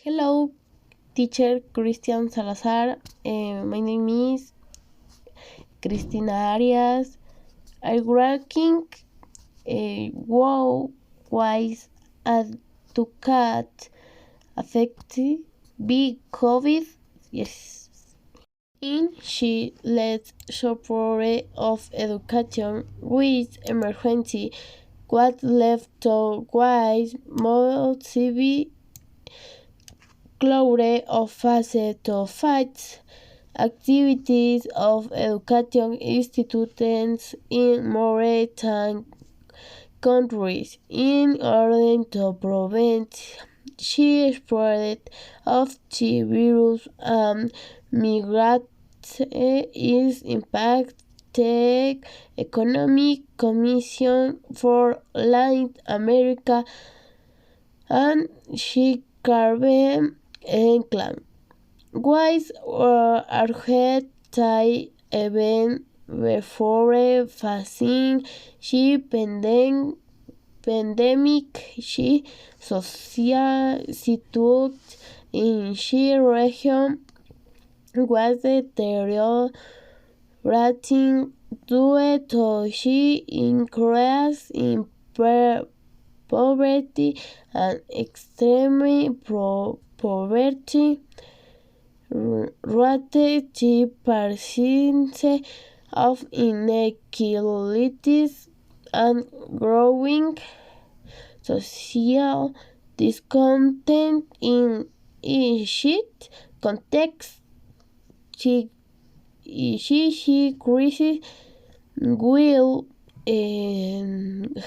Hello, teacher Christian Salazar. My name is Cristina Arias. I'm working wow wise educat affected by COVID. Yes. In she led support of education with emergency what left to wise more civil closure of phase to fight activities of education institutions in more than countries in order to prevent the spread of the virus and migrate is impacted economic commission for Latin America and Chicago Enclave. Wise archetype event before facing she pandemic she social situation in she region was deteriorating due to she increase in poverty and extreme poverty rate the percentage of inequalities and growing social discontent in each context. She crisis will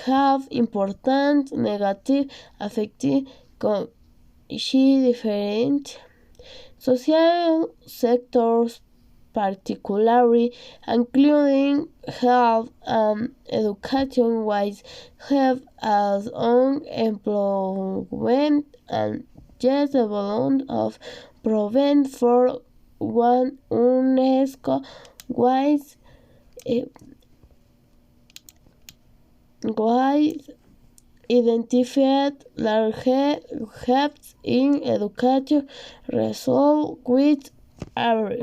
have important negative effects on different social sectors, particularly including health and education, wise have as own employment and just the balance of prevent for one UNESCO wise wise identified large gaps in education result with are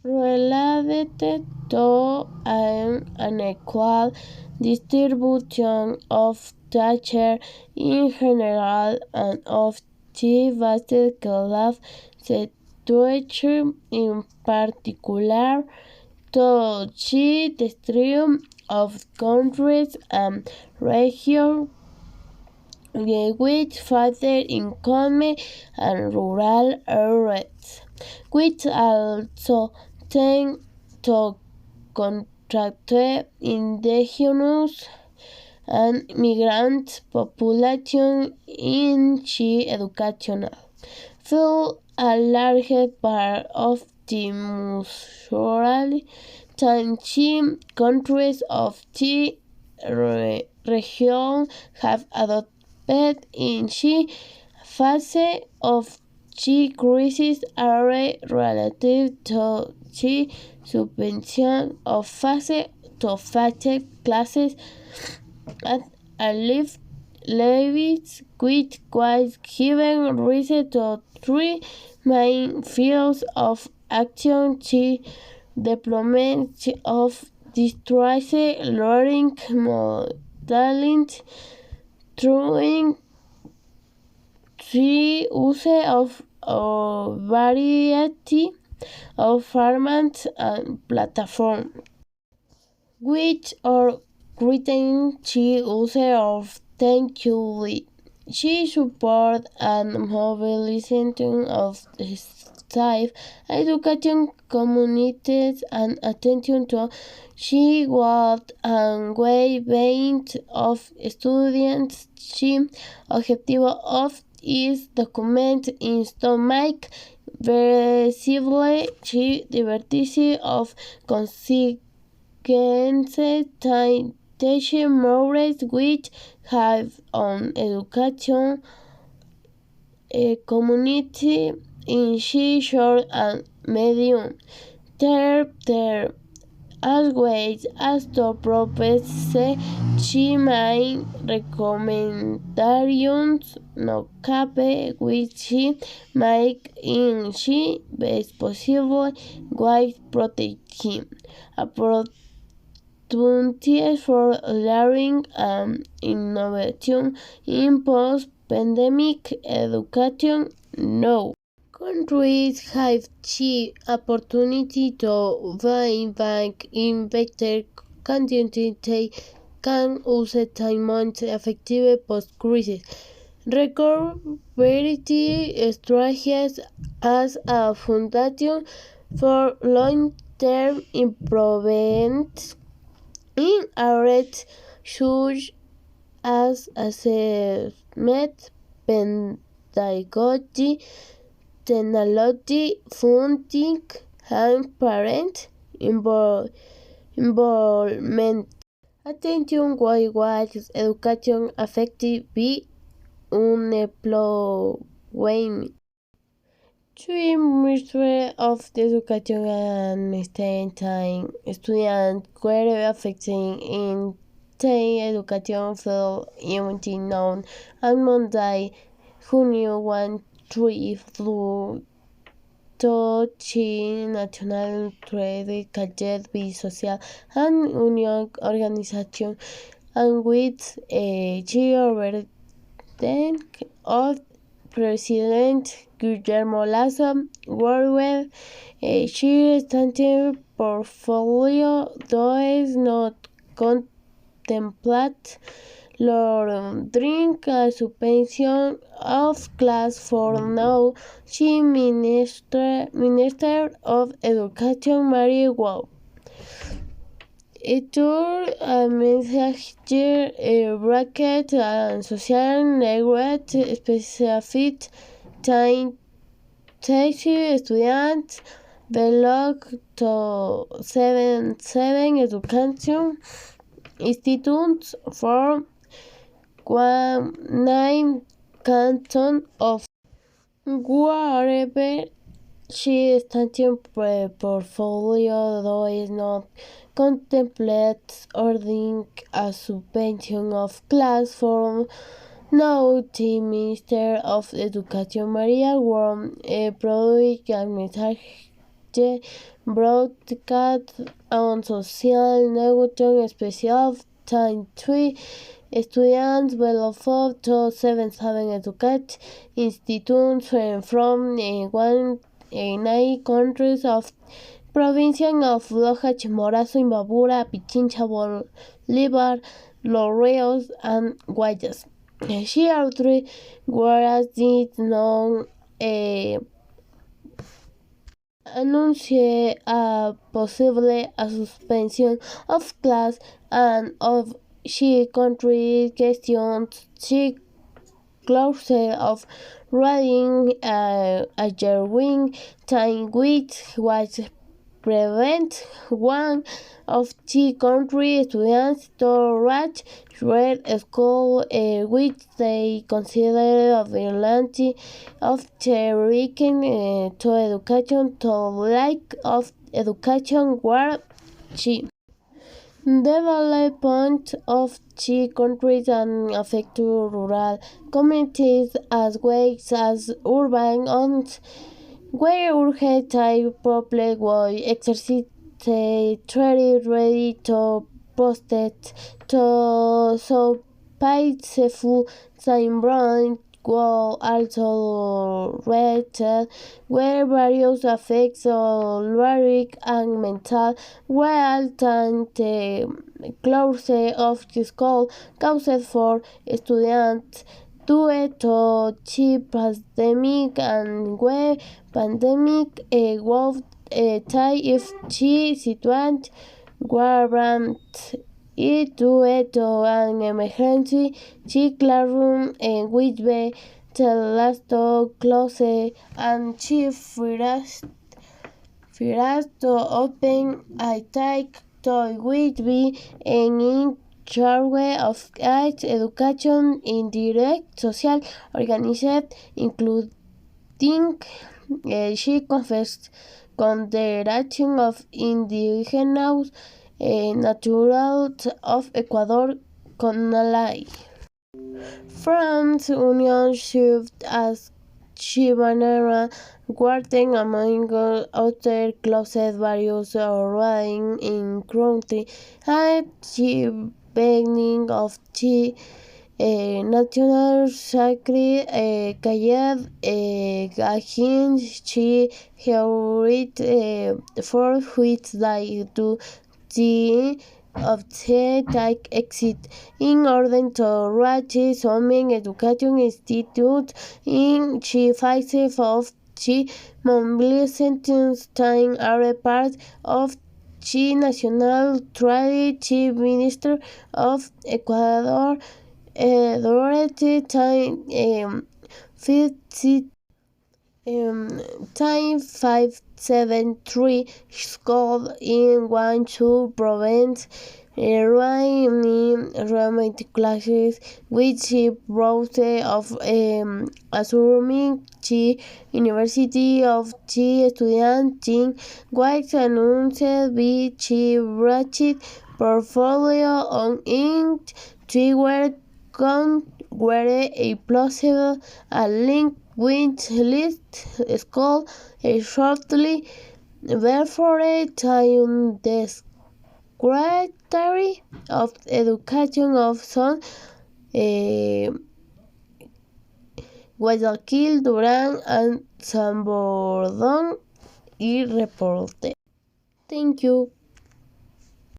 related to an unequal distribution of teachers in general and of the vast class situation in particular to the extreme of countries and regions with further income and rural areas, which also tend to contract indigenous and migrant population in the educational field. A large part of the mutually changing countries of the region have adopted in the phase of the crisis are relative to the subvention of phase to phase classes at a levies which was given reason to three main fields of action: the deployment of distressed learning modalities through the use of a variety of formats and platforms, which are written the use of technology. She support and mobilization of the staff, education communities, and attention to she what and way range of students. The objective of is document in to make visible the diversity of consequences teaching models which have on education community in she short and medium term as well as to propose she main recommendations no cape which she make in she best possible way protect him. Opportunities for learning and innovation in post-pandemic education no. Countries have the opportunity to buy back in better conditions they can use time more effective post-crisis. Recovery strategies as a foundation for long-term improvement in areas such as assessment, pedagogy, technology, funding, and parent involvement. Attention why education affected be unemployment. The Ministry of Education and State students were affected in the education field in known on Monday, June 1, 3 through the National Trade Cadet Social and Union Organization and with the overtake of President Guillermo Lasso Worldwide she standing portfolio does not contemplate lowering a suspension of class for now. She Minister of Education Mary Wow. It a message bracket and social network specific time students belong to 7 education institutes from 9 canton of wherever she starting portfolio does not contemplate ordering a suspension of class for now. The Minister of Education Maria Worm product a message broadcast on social network special time 3 students belong to 7 education institutes from 9 countries of provincias of Loja, Chimborazo, Imbabura, Pichincha, Bolívar, Los Ríos, and Guayas. She outreach whereas did not announce a possible suspension of class and of she country questions she closure of reading a year wing time which was prevent one of the country students to reach red school which they consider violent of the right to education to lack of education where she development of the countries and affect rural communities as well as urban ones where urge type public will exercise ready to post it to so peaceful time brand will also rated where various effects of lyric and mental well and the closure of the school causes for students due to the pandemic and where pandemic was tie if the situation warrant it due to an emergency the classroom which be the last to close and chief first to open a take to which be in charge of art education in direct social organized including she Confederación of Indigenous Naturals of Ecuador, CONALAE. France Union served as Chibanera Garden among other closed various riding in country at the beginning of the National Sacred Kayad Gahin Chi Herit for which they do the of the take exit in order to reach some education institute in the face of the mobilization time are part of the National Treasury. The Minister of Ecuador Dorothy time 573 school in Guangzhou province running romantic classes which the process of assuming the University of the Student in was announced by the British portfolio on in the work were a plausible a link with list school shortly before time the Secretary of Education of Son Guayaquil, Durán and San Bordón y reporte. Thank you.